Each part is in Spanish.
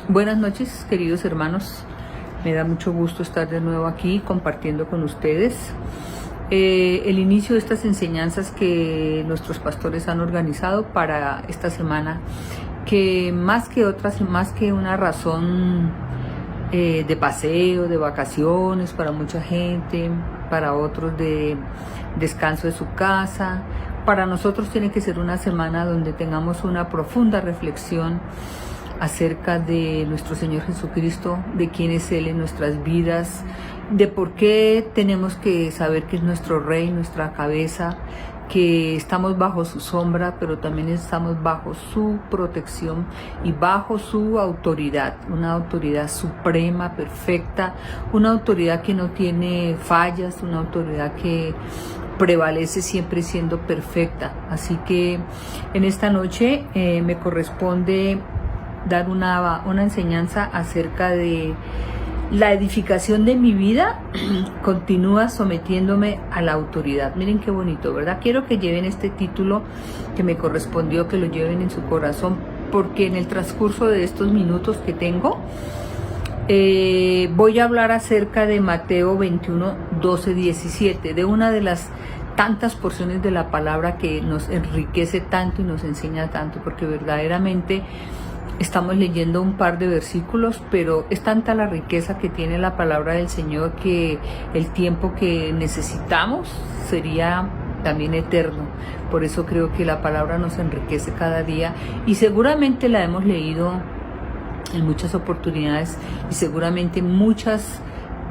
Buenas noches, queridos hermanos. Me da mucho gusto estar de nuevo aquí compartiendo con ustedes el inicio de estas enseñanzas que nuestros pastores han organizado para esta semana, que más que otras, más que una razón de paseo, de vacaciones para mucha gente, para otros de descanso de su casa, para nosotros tiene que ser una semana donde tengamos una profunda reflexión acerca de nuestro Señor Jesucristo, de quién es Él en nuestras vidas, de por qué tenemos que saber que es nuestro Rey, nuestra cabeza, que estamos bajo su sombra, pero también estamos bajo su protección y bajo su autoridad, una autoridad suprema, perfecta, una autoridad que no tiene fallas, una autoridad que prevalece siempre siendo perfecta. Así que en esta noche me corresponde dar una enseñanza acerca de la edificación de mi vida. Continúa sometiéndome a la autoridad. Miren qué bonito, ¿verdad? Quiero que lleven este título que me correspondió, que lo lleven en su corazón, porque en el transcurso de estos minutos que tengo, voy a hablar acerca de Mateo 21, 12, 17, de una de las tantas porciones de la palabra que nos enriquece tanto y nos enseña tanto, porque verdaderamente estamos leyendo un par de versículos, pero es tanta la riqueza que tiene la palabra del Señor que el tiempo que necesitamos sería también eterno. Por eso creo que la palabra nos enriquece cada día y seguramente la hemos leído en muchas oportunidades y seguramente muchas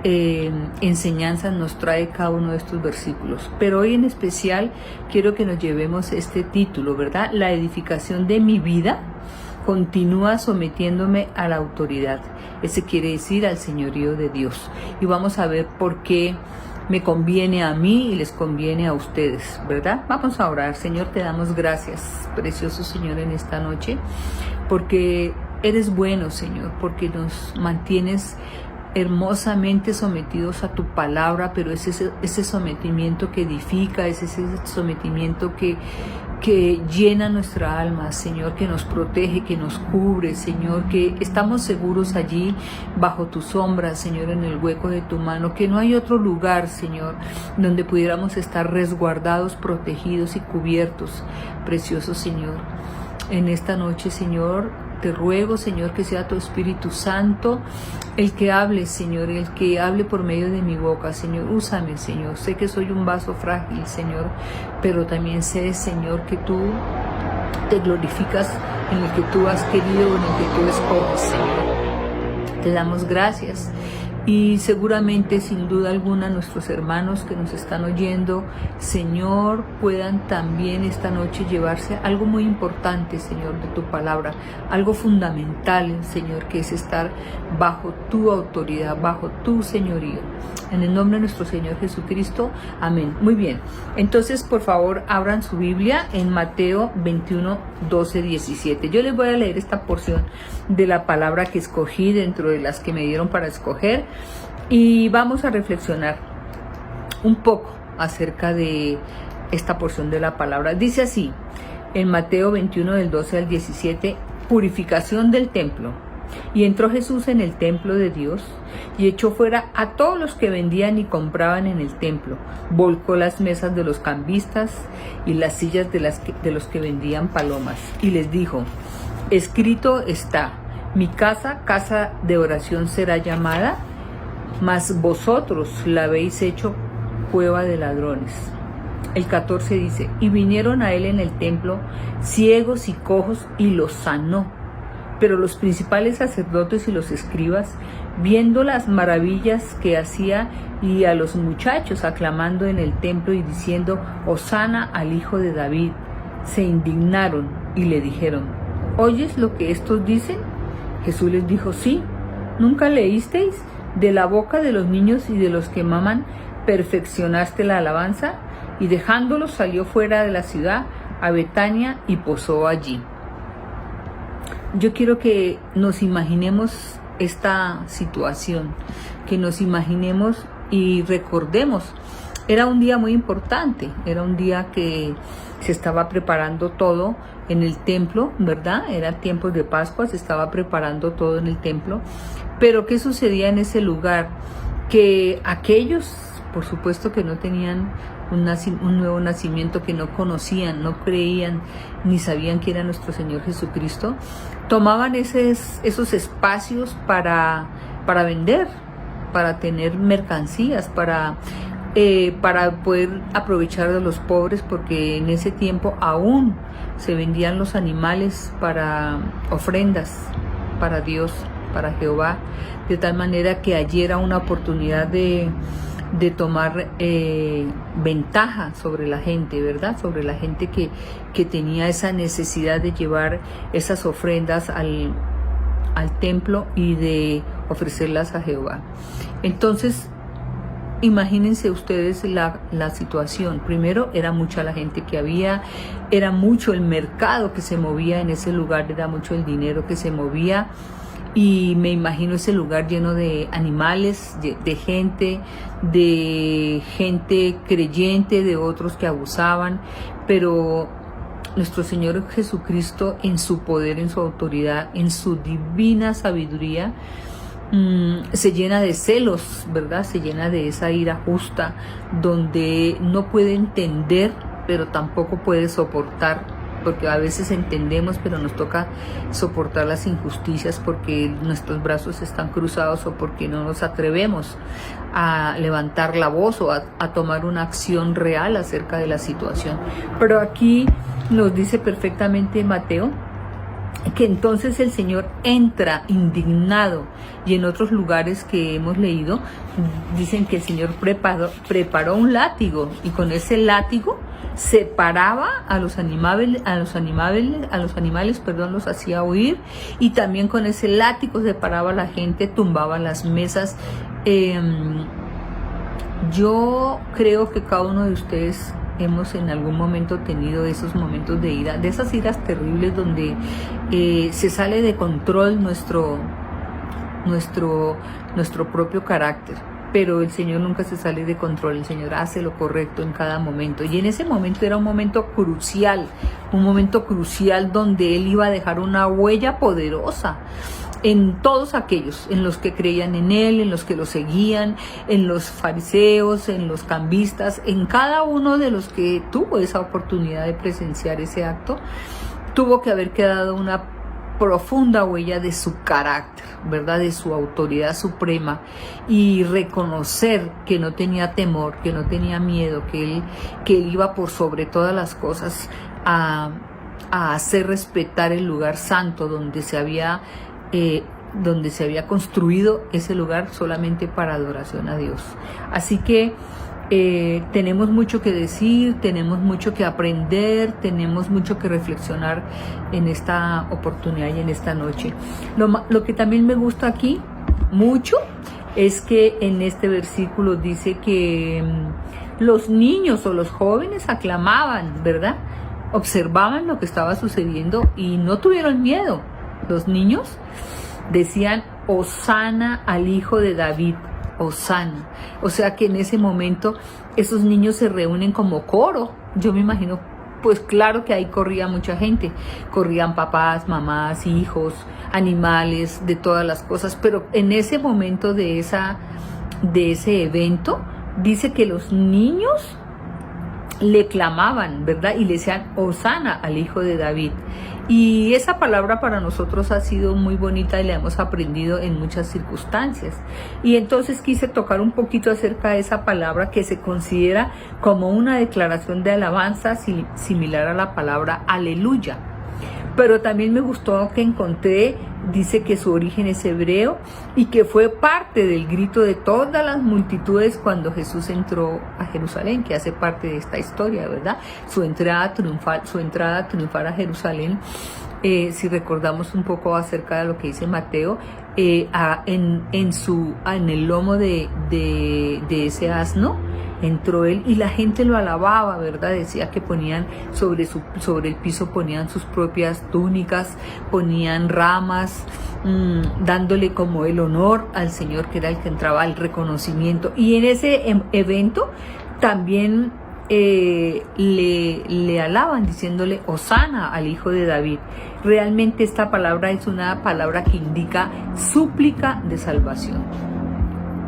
enseñanzas nos trae cada uno de estos versículos. Pero hoy en especial quiero que nos llevemos este título, ¿verdad? La edificación de mi vida continúa sometiéndome a la autoridad. Ese quiere decir al señorío de Dios. Y vamos a ver por qué me conviene a mí y les conviene a ustedes, ¿verdad? Vamos a orar. Señor, te damos gracias, precioso Señor, en esta noche, porque eres bueno, Señor, porque nos mantienes hermosamente sometidos a tu palabra, pero es ese sometimiento que edifica, es ese sometimiento que llena nuestra alma, Señor, que nos protege, que nos cubre, Señor, que estamos seguros allí bajo tu sombra, Señor, en el hueco de tu mano, que no hay otro lugar, Señor, donde pudiéramos estar resguardados, protegidos y cubiertos, precioso Señor. En esta noche, Señor, te ruego, Señor, que sea tu Espíritu Santo el que hable, Señor, el que hable por medio de mi boca, Señor. Úsame, Señor. Sé que soy un vaso frágil, Señor, pero también sé, Señor, que tú te glorificas en el que tú has querido, en el que tú escoges, Señor. Te damos gracias. Y seguramente, sin duda alguna, nuestros hermanos que nos están oyendo, Señor, puedan también esta noche llevarse algo muy importante, Señor, de tu palabra, algo fundamental, Señor, que es estar bajo tu autoridad, bajo tu señorío. En el nombre de nuestro Señor Jesucristo, amén. Muy bien, entonces por favor abran su Biblia en Mateo 21, 12, 17. Yo les voy a leer esta porción de la palabra que escogí dentro de las que me dieron para escoger y vamos a reflexionar un poco acerca de esta porción de la palabra. Dice así, en Mateo 21 del 12 al 17, purificación del templo. Y entró Jesús en el templo de Dios y echó fuera a todos los que vendían y compraban en el templo. Volcó las mesas de los cambistas y las sillas de los que vendían palomas. Y les dijo, escrito está, mi casa, casa de oración será llamada, mas vosotros la habéis hecho cueva de ladrones. El 14 dice, y vinieron a él en el templo ciegos y cojos y los sanó. Pero los principales sacerdotes y los escribas, viendo las maravillas que hacía y a los muchachos aclamando en el templo y diciendo, Hosana al Hijo de David, se indignaron y le dijeron, ¿oyes lo que estos dicen? Jesús les dijo, sí, ¿nunca leísteis? De la boca de los niños y de los que maman, perfeccionaste la alabanza. Y dejándolos salió fuera de la ciudad a Betania y posó allí. Yo quiero que nos imaginemos esta situación, que nos imaginemos y recordemos Era un día muy importante, era un día que se estaba preparando todo en el templo, ¿verdad? Era tiempos de Pascua, se estaba preparando todo en el templo. Pero ¿qué sucedía en ese lugar? Que aquellos, por supuesto que no tenían un nuevo nacimiento, que no conocían, no creían, ni sabían que era nuestro Señor Jesucristo, tomaban esos espacios para vender, para tener mercancías, para poder aprovechar de los pobres, porque en ese tiempo aún se vendían los animales para ofrendas para Dios, para Jehová, de tal manera que allí era una oportunidad de tomar ventaja sobre la gente, ¿verdad? Sobre la gente que tenía esa necesidad de llevar esas ofrendas al templo y de ofrecerlas a Jehová. Entonces, imagínense ustedes la situación. Primero, era mucha la gente que había, era mucho el mercado que se movía en ese lugar, era mucho el dinero que se movía, y me imagino ese lugar lleno de animales, de gente creyente, de otros que abusaban, pero nuestro Señor Jesucristo, en su poder, en su autoridad, en su divina sabiduría, se llena de celos, ¿verdad? Se llena de esa ira justa, donde no puede entender, pero tampoco puede soportar, porque a veces entendemos, pero nos toca soportar las injusticias porque nuestros brazos están cruzados o porque no nos atrevemos a levantar la voz o a tomar una acción real acerca de la situación. Pero aquí nos dice perfectamente Mateo que entonces el Señor entra indignado, y en otros lugares que hemos leído dicen que el Señor preparó un látigo, y con ese látigo separaba a los animales, los hacía huir, y también con ese látigo separaba a la gente, tumbaba las mesas. Yo creo que cada uno de ustedes hemos en algún momento tenido esos momentos de ira, de esas iras terribles donde se sale de control nuestro propio carácter. Pero el Señor nunca se sale de control, el Señor hace lo correcto en cada momento. Y en ese momento era un momento crucial donde Él iba a dejar una huella poderosa en todos aquellos, en los que creían en Él, en los que lo seguían, en los fariseos, en los cambistas, en cada uno de los que tuvo esa oportunidad de presenciar ese acto. Tuvo que haber quedado una profunda huella de su carácter, ¿verdad? De su autoridad suprema, y reconocer que no tenía temor, que no tenía miedo, que él iba por sobre todas las cosas a hacer respetar el lugar santo donde se había construido ese lugar solamente para adoración a Dios. Así que tenemos mucho que decir, tenemos mucho que aprender, tenemos mucho que reflexionar en esta oportunidad y en esta noche. Lo que también me gusta aquí mucho es que en este versículo dice que los niños o los jóvenes aclamaban, ¿verdad? Observaban lo que estaba sucediendo y no tuvieron miedo. Los niños decían: Hosana al hijo de David, Hosana. O sea que en ese momento esos niños se reúnen como coro. Yo me imagino, pues claro que ahí corría mucha gente, corrían papás, mamás, hijos, animales, de todas las cosas, pero en ese momento de ese evento dice que los niños le clamaban, ¿verdad? Y le decían: Hosana al hijo de David. Y esa palabra para nosotros ha sido muy bonita y la hemos aprendido en muchas circunstancias. Y entonces quise tocar un poquito acerca de esa palabra que se considera como una declaración de alabanza similar a la palabra aleluya. Pero también me gustó que encontré, dice que su origen es hebreo y que fue parte del grito de todas las multitudes cuando Jesús entró a Jerusalén, que hace parte de esta historia, ¿verdad? Su entrada triunfal a Jerusalén. Si recordamos un poco acerca de lo que dice Mateo, en el lomo de ese asno entró él y la gente lo alababa, ¿verdad? Decía que ponían sobre el piso, ponían sus propias túnicas, ponían ramas, dándole como el honor al Señor, que era el que entraba, al reconocimiento. Y en ese evento también le alaban diciéndole Hosana al hijo de David. Realmente esta palabra es una palabra que indica súplica de salvación.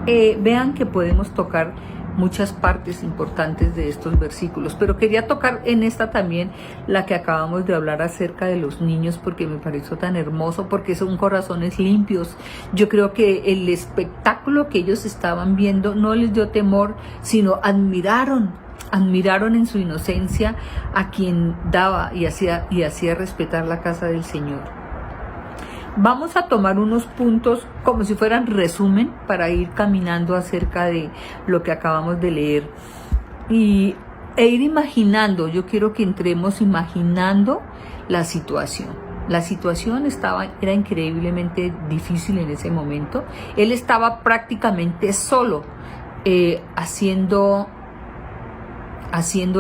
Vean que podemos tocar muchas partes importantes de estos versículos, pero quería tocar en esta también la que acabamos de hablar acerca de los niños, porque me pareció tan hermoso, porque son corazones limpios. Yo creo que el espectáculo que ellos estaban viendo no les dio temor, sino admiraron en su inocencia a quien daba y hacía respetar la casa del Señor. Vamos a tomar unos puntos como si fueran resumen para ir caminando acerca de lo que acabamos de leer e ir imaginando. Yo quiero que entremos imaginando la situación. La situación era increíblemente difícil en ese momento. Él estaba prácticamente solo haciendo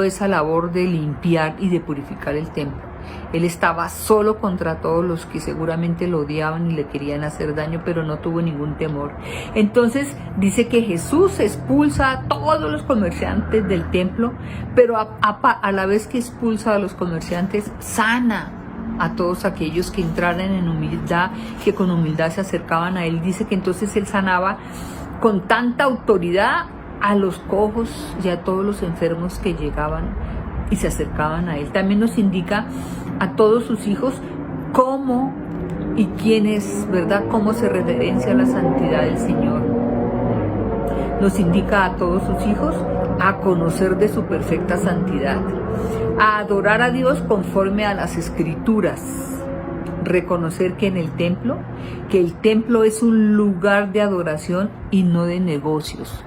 esa labor de limpiar y de purificar el templo. Él estaba solo contra todos los que seguramente lo odiaban y le querían hacer daño, pero no tuvo ningún temor. Entonces dice que Jesús expulsa a todos los comerciantes del templo, pero a la vez que expulsa a los comerciantes, sana a todos aquellos que entraran en humildad, que con humildad se acercaban a él. Dice que entonces él sanaba con tanta autoridad a los cojos y a todos los enfermos que llegaban y se acercaban a él. También nos indica a todos sus hijos cómo y quién es, ¿verdad? Cómo se referencia a la santidad del Señor. Nos indica a todos sus hijos a conocer de su perfecta santidad, a adorar a Dios conforme a las Escrituras, reconocer que el templo es un lugar de adoración y no de negocios.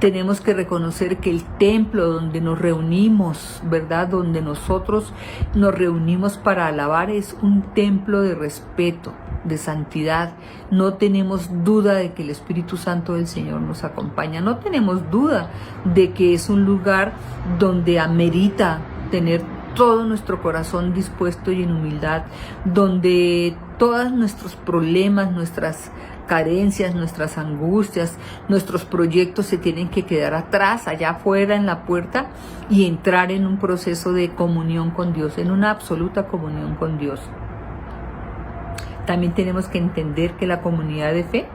Tenemos que reconocer que el templo donde nos reunimos, ¿verdad? Donde nosotros nos reunimos para alabar es un templo de respeto, de santidad. No tenemos duda de que el Espíritu Santo del Señor nos acompaña. No tenemos duda de que es un lugar donde amerita tener todo nuestro corazón dispuesto y en humildad, donde todos nuestros problemas, nuestras carencias, nuestras angustias, nuestros proyectos se tienen que quedar atrás, allá afuera en la puerta, y entrar en un proceso de comunión con Dios, en una absoluta comunión con Dios. También tenemos que entender que la comunidad de fe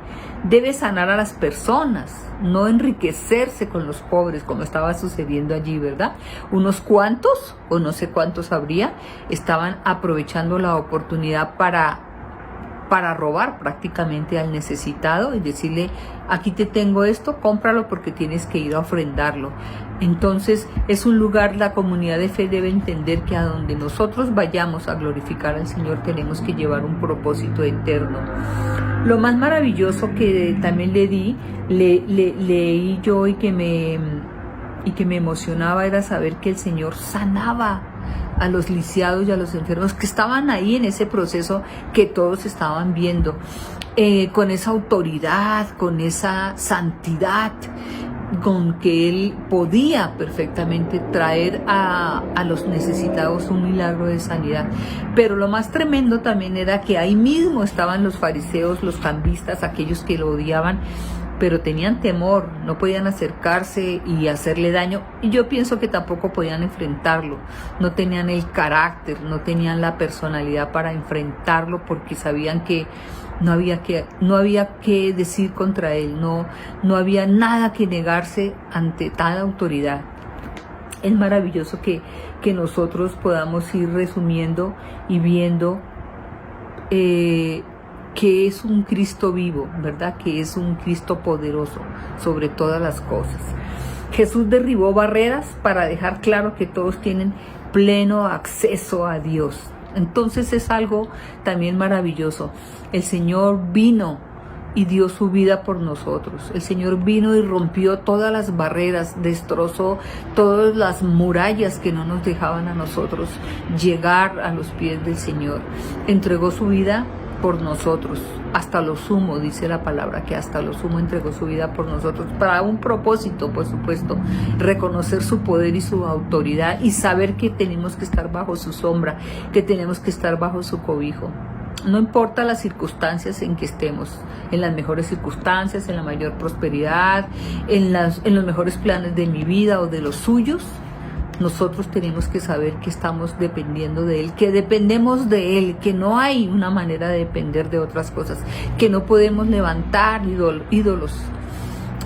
debe sanar a las personas, no enriquecerse con los pobres, como estaba sucediendo allí, ¿verdad? Unos cuantos, o no sé cuántos habría, estaban aprovechando la oportunidad para robar prácticamente al necesitado y decirle, aquí te tengo esto, cómpralo porque tienes que ir a ofrendarlo. Entonces es un lugar, la comunidad de fe debe entender que a donde nosotros vayamos a glorificar al Señor tenemos que llevar un propósito eterno. Lo más maravilloso que también leí yo y que me emocionaba era saber que el Señor sanaba a los lisiados y a los enfermos que estaban ahí en ese proceso que todos estaban viendo, con esa autoridad, con esa santidad, con que Él podía perfectamente traer a los necesitados un milagro de sanidad. Pero lo más tremendo también era que ahí mismo estaban los fariseos, los cambistas, aquellos que lo odiaban, pero tenían temor, no podían acercarse y hacerle daño, y yo pienso que tampoco podían enfrentarlo, no tenían el carácter, no tenían la personalidad para enfrentarlo, porque sabían que no había que decir contra él, no había nada que negarse ante tal autoridad. Es maravilloso que nosotros podamos ir resumiendo y viendo que es un Cristo vivo, ¿verdad? Que es un Cristo poderoso sobre todas las cosas. Jesús derribó barreras para dejar claro que todos tienen pleno acceso a Dios. Entonces es algo también maravilloso. El Señor vino y dio su vida por nosotros. El Señor vino y rompió todas las barreras, destrozó todas las murallas que no nos dejaban a nosotros llegar a los pies del Señor. Entregó su vida por nosotros, hasta lo sumo, dice la palabra, que hasta lo sumo entregó su vida por nosotros, para un propósito, por supuesto, reconocer su poder y su autoridad y saber que tenemos que estar bajo su sombra, que tenemos que estar bajo su cobijo. No importa las circunstancias en que estemos, en las mejores circunstancias, en la mayor prosperidad, en los mejores planes de mi vida o de los suyos, nosotros tenemos que saber que estamos dependiendo de Él, que dependemos de Él, que no hay una manera de depender de otras cosas, que no podemos levantar ídolos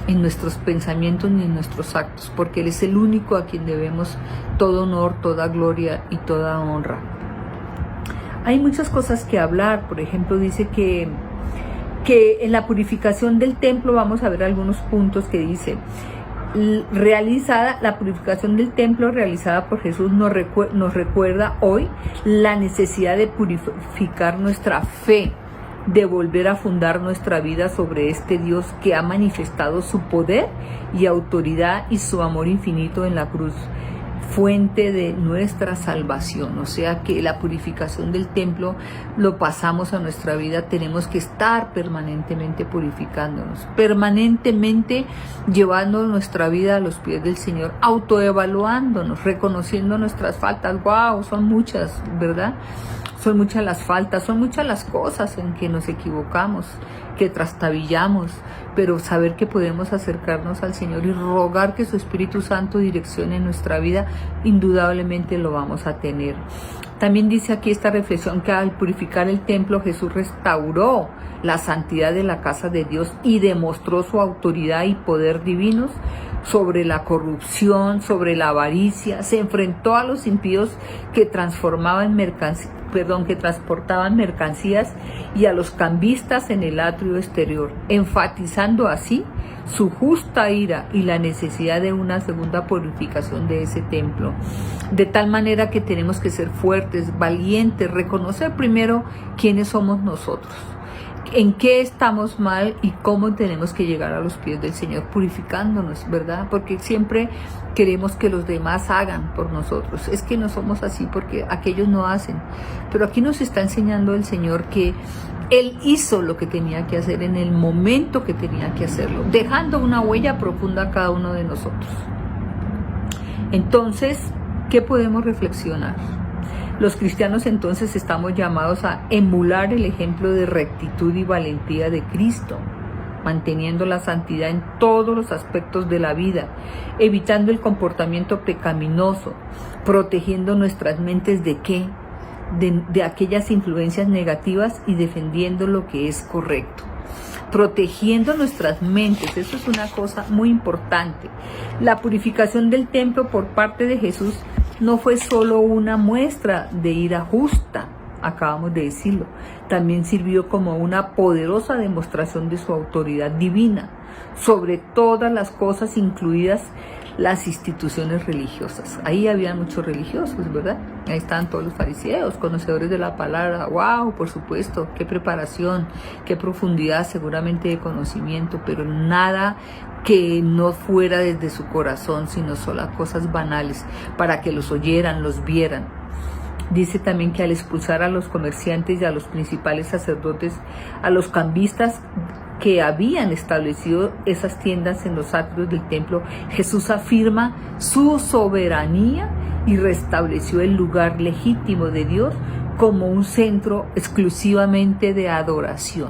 en nuestros pensamientos ni en nuestros actos, porque Él es el único a quien debemos todo honor, toda gloria y toda honra. Hay muchas cosas que hablar. Por ejemplo, dice que en la purificación del templo, vamos a ver algunos puntos que dice: la purificación del templo realizada por Jesús nos recuerda hoy la necesidad de purificar nuestra fe, de volver a fundar nuestra vida sobre este Dios que ha manifestado su poder y autoridad y su amor infinito en la cruz, fuente de nuestra salvación. O sea que la purificación del templo lo pasamos a nuestra vida. Tenemos que estar permanentemente purificándonos, permanentemente llevando nuestra vida a los pies del Señor, autoevaluándonos, reconociendo nuestras faltas. Wow, son muchas, ¿verdad? Son muchas las faltas, son muchas las cosas en que nos equivocamos, que trastabillamos, pero saber que podemos acercarnos al Señor y rogar que su Espíritu Santo direccione nuestra vida, indudablemente lo vamos a tener. También dice aquí esta reflexión que al purificar el templo, Jesús restauró la santidad de la casa de Dios y demostró su autoridad y poder divinos sobre la corrupción, sobre la avaricia. Se enfrentó a los impíos que transportaban mercancías y a los cambistas en el atrio exterior, enfatizando así su justa ira y la necesidad de una segunda purificación de ese templo. De tal manera que tenemos que ser fuertes, valientes, reconocer primero quiénes somos nosotros, en qué estamos mal y cómo tenemos que llegar a los pies del Señor purificándonos, ¿verdad? Porque siempre queremos que los demás hagan por nosotros. Es que no somos así porque aquellos no hacen. Pero aquí nos está enseñando el Señor que Él hizo lo que tenía que hacer en el momento que tenía que hacerlo, dejando una huella profunda a cada uno de nosotros. Entonces, ¿qué podemos reflexionar? Los cristianos entonces estamos llamados a emular el ejemplo de rectitud y valentía de Cristo, manteniendo la santidad en todos los aspectos de la vida, evitando el comportamiento pecaminoso, protegiendo nuestras mentes ¿de qué? De aquellas influencias negativas y defendiendo lo que es correcto. Protegiendo nuestras mentes, eso es una cosa muy importante. La purificación del templo por parte de Jesús no fue solo una muestra de ira justa, acabamos de decirlo, también sirvió como una poderosa demostración de su autoridad divina sobre todas las cosas, incluidas las instituciones religiosas. Ahí había muchos religiosos, ¿verdad? Ahí estaban todos los fariseos, conocedores de la palabra. ¡Wow! Por supuesto, qué preparación, qué profundidad seguramente de conocimiento, pero nada que no fuera desde su corazón, sino solo cosas banales, para que los oyeran, los vieran. Dice también que al expulsar a los comerciantes y a los principales sacerdotes, a los cambistas que habían establecido esas tiendas en los atrios del templo, Jesús afirma su soberanía y restableció el lugar legítimo de Dios como un centro exclusivamente de adoración.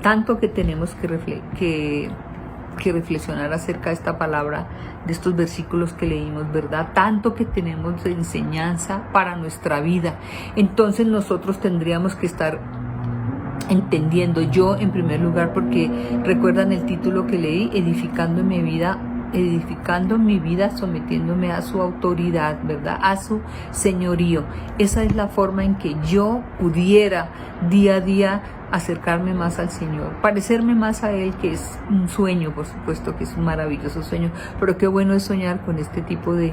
Tanto que tenemos que reflexionar acerca de esta palabra, de estos versículos que leímos, ¿verdad? Tanto que tenemos de enseñanza para nuestra vida. Entonces nosotros tendríamos que estar entendiendo, yo en primer lugar, porque recuerdan el título que leí, edificando mi vida, sometiéndome a su autoridad, ¿verdad? A su señorío. Esa es la forma en que yo pudiera día a día acercarme más al Señor, parecerme más a Él, que es un sueño, por supuesto que es un maravilloso sueño, pero qué bueno es soñar con este tipo de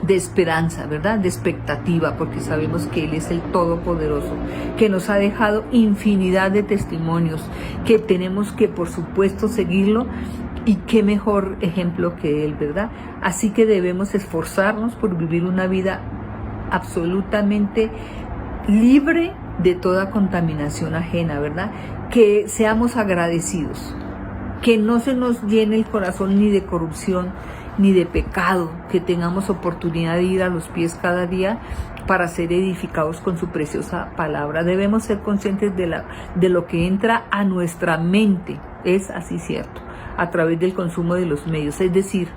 esperanza, ¿verdad? De expectativa, porque sabemos que Él es el Todopoderoso, que nos ha dejado infinidad de testimonios, que tenemos que, por supuesto, seguirlo, y qué mejor ejemplo que Él, ¿verdad? Así que debemos esforzarnos por vivir una vida absolutamente libre de toda contaminación ajena, ¿verdad? Que seamos agradecidos, que no se nos llene el corazón ni de corrupción, ni de pecado, que tengamos oportunidad de ir a los pies cada día para ser edificados con su preciosa palabra. Debemos ser conscientes de lo que entra a nuestra mente, es así cierto, a través del consumo de los medios, es decir,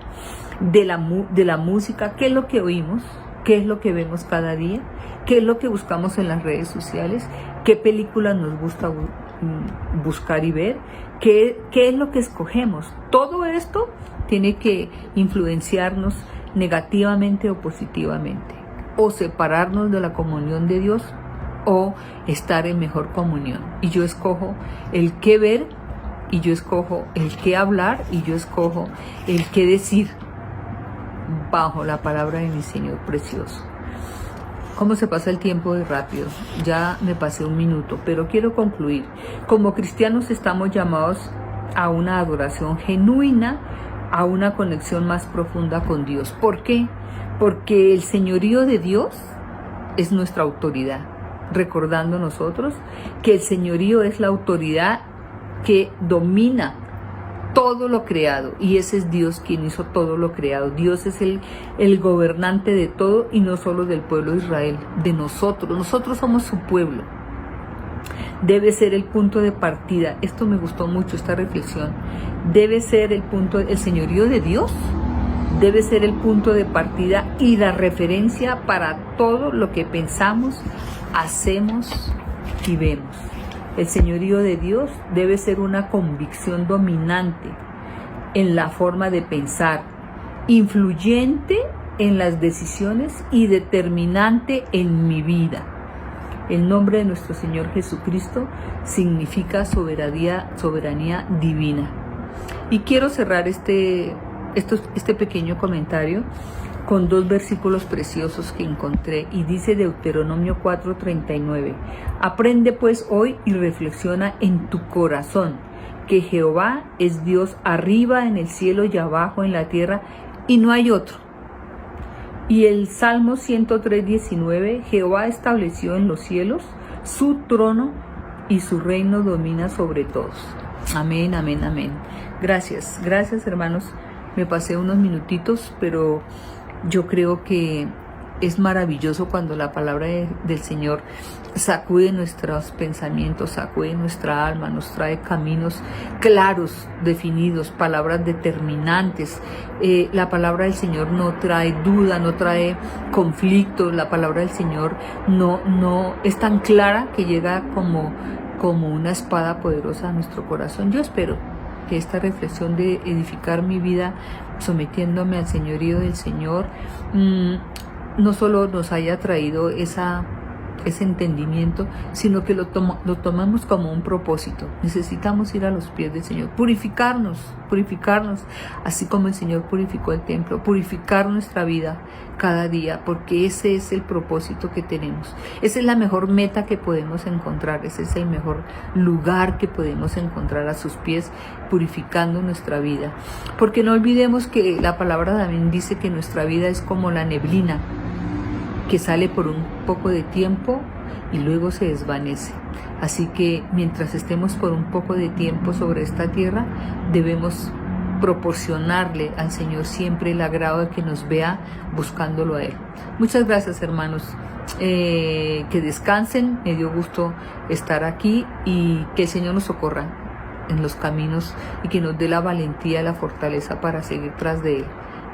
de la música, qué es lo que oímos, qué es lo que vemos cada día, qué es lo que buscamos en las redes sociales, qué películas nos gusta buscar y ver, qué es lo que escogemos. Todo esto tiene que influenciarnos negativamente o positivamente, o separarnos de la comunión de Dios o estar en mejor comunión. Y yo escojo el qué ver, y yo escojo el qué hablar, y yo escojo el qué decir bajo la palabra de mi Señor precioso. ¿Cómo se pasa el tiempo de rápido? Ya me pasé un minuto, pero quiero concluir. Como cristianos estamos llamados a una adoración genuina, a una conexión más profunda con Dios. ¿Por qué? Porque el señorío de Dios es nuestra autoridad, recordando nosotros que el señorío es la autoridad que domina todo lo creado, y ese es Dios quien hizo todo lo creado. Dios es el gobernante de todo, y no solo del pueblo de Israel, de nosotros somos su pueblo. Debe ser el punto de partida. Esto me gustó mucho, esta reflexión. Debe ser el señorío de Dios debe ser el punto de partida y la referencia para todo lo que pensamos, hacemos y vemos. El señorío de Dios debe ser una convicción dominante en la forma de pensar, influyente en las decisiones y determinante en mi vida. El nombre de nuestro Señor Jesucristo significa soberanía divina. Y quiero cerrar este pequeño comentario con dos versículos preciosos que encontré, y dice Deuteronomio 4:39: aprende pues hoy y reflexiona en tu corazón que Jehová es Dios arriba en el cielo y abajo en la tierra, y no hay otro. Y el Salmo 103:19: Jehová estableció en los cielos su trono y su reino domina sobre todos. Amén, amén, amén. Gracias hermanos. Me pasé unos minutitos, pero yo creo que es maravilloso cuando la palabra del Señor sacude nuestros pensamientos, sacude nuestra alma, nos trae caminos claros, definidos, palabras determinantes. La palabra del Señor no trae duda, no trae conflicto. La palabra del Señor no es tan clara que llega como una espada poderosa a nuestro corazón. Yo espero que esta reflexión de edificar mi vida sometiéndome al señorío del Señor no solo nos haya traído ese entendimiento, sino que lo tomamos como un propósito. Necesitamos ir a los pies del Señor, purificarnos, así como el Señor purificó el templo, purificar nuestra vida cada día, porque ese es el propósito que tenemos. Esa es la mejor meta que podemos encontrar, ese es el mejor lugar que podemos encontrar a sus pies, purificando nuestra vida. Porque no olvidemos que la palabra también dice que nuestra vida es como la neblina, que sale por un poco de tiempo y luego se desvanece. Así que mientras estemos por un poco de tiempo sobre esta tierra, debemos proporcionarle al Señor siempre el agrado de que nos vea buscándolo a Él. Muchas gracias, hermanos. Que descansen. Me dio gusto estar aquí, y que el Señor nos socorra en los caminos y que nos dé la valentía y la fortaleza para seguir tras de Él.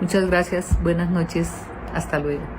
Muchas gracias. Buenas noches. Hasta luego.